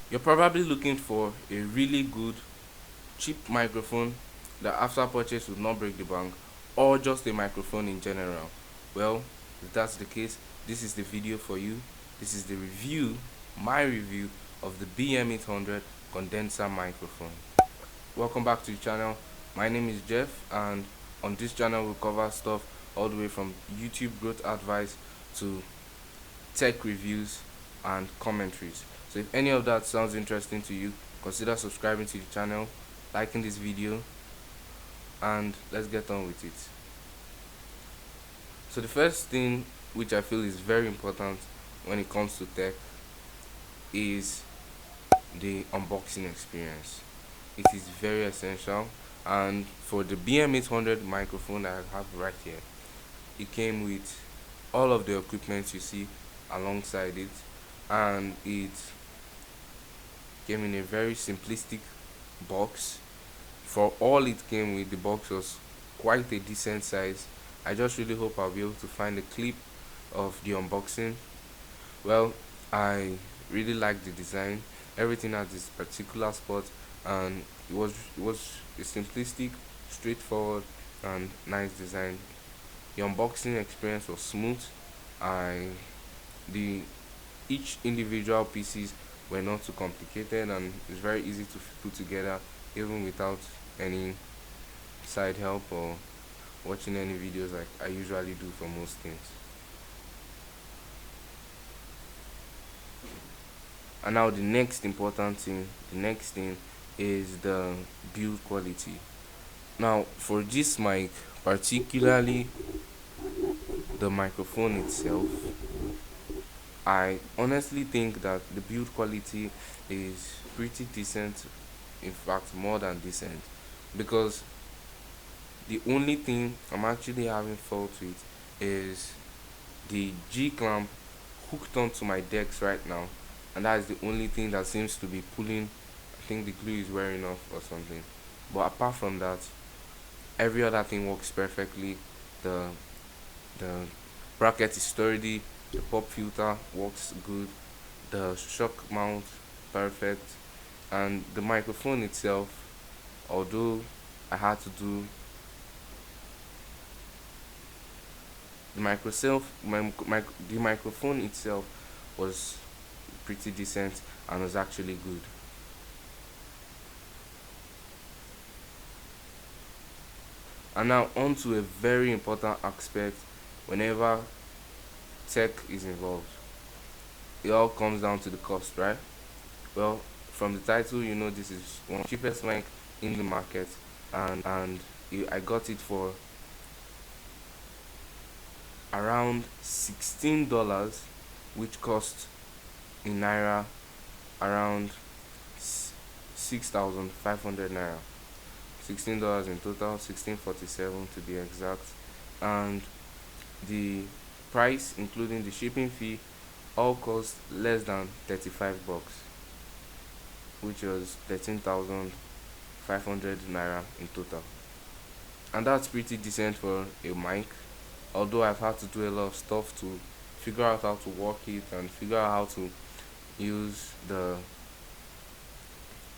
You're probably looking for a really good, cheap microphone that after purchase will not break the bank, or just a microphone in general. Well, if that's the case, this is the video for you. This is the review, my review of the BM-800 Condenser Microphone. Welcome back to the channel. My name is Jeff, and on this channel we'll cover stuff all the way from YouTube growth advice to tech reviews and commentaries. So if any of that sounds interesting to you, consider subscribing to the channel, liking this video, and let's get on with it. So the first thing which I feel is very important when it comes to tech is the unboxing experience. It is very essential, and for the BM-800 microphone that I have right here, it came with all of the equipment you see alongside it, and it came in a very simplistic box. For all it came with, the box was quite a decent size. I just really hope I'll be able to find a clip of the unboxing. Well, I really like the design. Everything has this particular spot, and it was a simplistic, straightforward, and nice design. The unboxing experience was smooth. I the Each individual pieces were not too complicated, and it's very easy to put together even without any side help or watching any videos like I usually do for most things. And now the next important thing, the next thing is the build quality. Now for this mic, particularly the microphone itself, I honestly think that the build quality is pretty decent, in fact more than decent, because the only thing I'm actually having fault with is the G clamp hooked onto my decks right now, and that is the only thing that seems to be pulling. I think the glue is wearing off or something, but apart from that, every other thing works perfectly. The the bracket is sturdy, the pop filter works good, the shock mount perfect, and the microphone itself, although I had to do the microphone itself was pretty decent and was actually good. And now on to a very important aspect whenever tech is involved. It all comes down to the cost, right? Well, from the title, you know this is one of the cheapest mic in the market, and I got it for around $16, which cost in naira around 6,500 naira. $16 in total, 1647 to be exact, and the price including the shipping fee all cost less than 35 bucks, which was 13,500 naira in total, and that's pretty decent for a mic. Although I've had to do a lot of stuff to figure out how to work it and figure out how to use the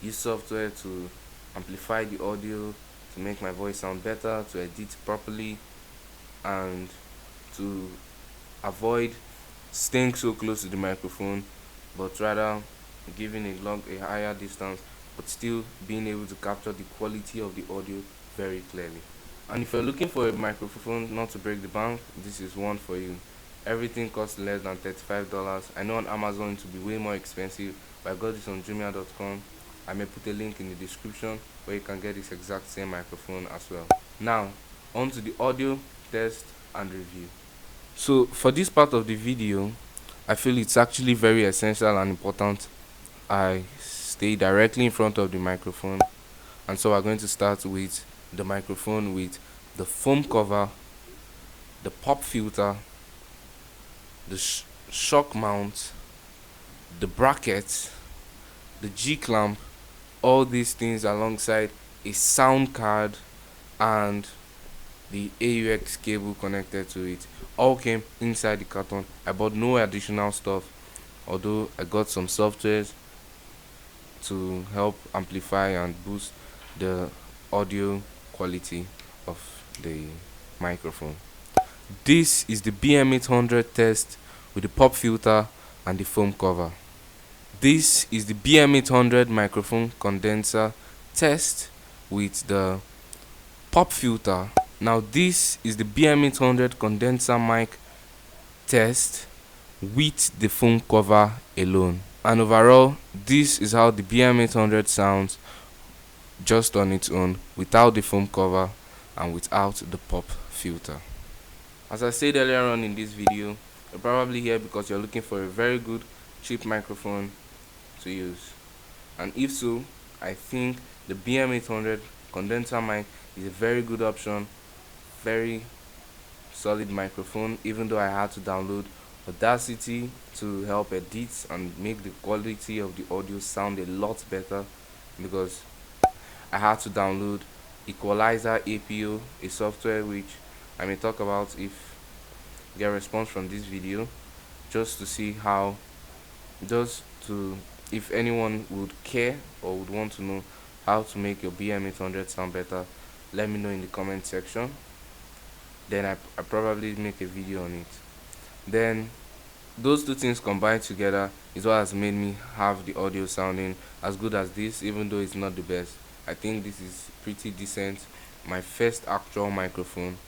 use software to amplify the audio, to make my voice sound better, to edit properly, and to avoid staying so close to the microphone, but rather giving a higher distance, but still being able to capture the quality of the audio very clearly. And if you're looking for a microphone not to break the bank, this is one for you. Everything costs less than $35. I know on Amazon it will be way more expensive, but I got this on Jumia.com. I may put a link in the description where you can get this exact same microphone as well. Now, on to the audio test and review. So for this part of the video, I feel it's actually very essential and important I stay directly in front of the microphone, and so we're going to start with the microphone with the foam cover, the pop filter, the shock mount, the bracket, the G clamp, all these things alongside a sound card and the AUX cable connected to it. All came inside the carton. I bought no additional stuff, although I got some softwares to help amplify and boost the audio quality of the microphone. This is the BM-800 test with the pop filter and the foam cover. This is the BM-800 microphone condenser test with the pop filter. Now this is the BM-800 condenser mic test with the foam cover alone. And overall, this is how the BM-800 sounds just on its own, without the foam cover and without the pop filter. As I said earlier on in this video, you're probably here because you're looking for a very good cheap microphone to use, and if so, I think the BM-800 condenser mic is a very good option. Very solid microphone, even though I had to download Audacity to help edit and make the quality of the audio sound a lot better, because I had to download Equalizer APO, a software which I may talk about if I get a response from this video, just to see how, if anyone would care or would want to know how to make your BM-800 sound better, let me know in the comment section. Then I probably make a video on it. Then those two things combined together is what has made me have the audio sounding as good as this, even though it's not the best. I think this is pretty decent. My first actual microphone,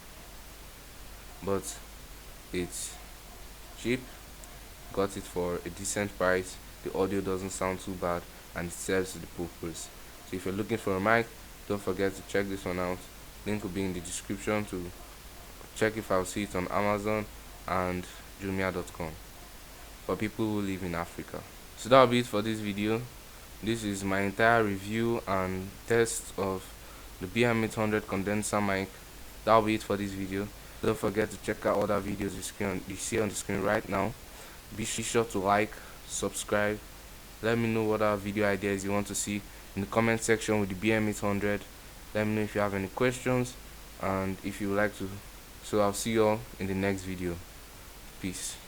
but it's cheap. Got it for a decent price. The audio doesn't sound too bad and it serves the purpose. So if you're looking for a mic, don't forget to check this one out. Link will be in the description to check if I'll see it on Amazon and Jumia.com for people who live in Africa. So that'll be it for this video. This is my entire review and test of the BM-800 condenser mic. That'll be it for this video. Don't forget to check out other videos you see on the screen right now. Be sure to like, subscribe. Let me know what other video ideas you want to see in the comment section with the BM-800. Let me know if you have any questions and if you would like to. So I'll see you all in the next video. Peace.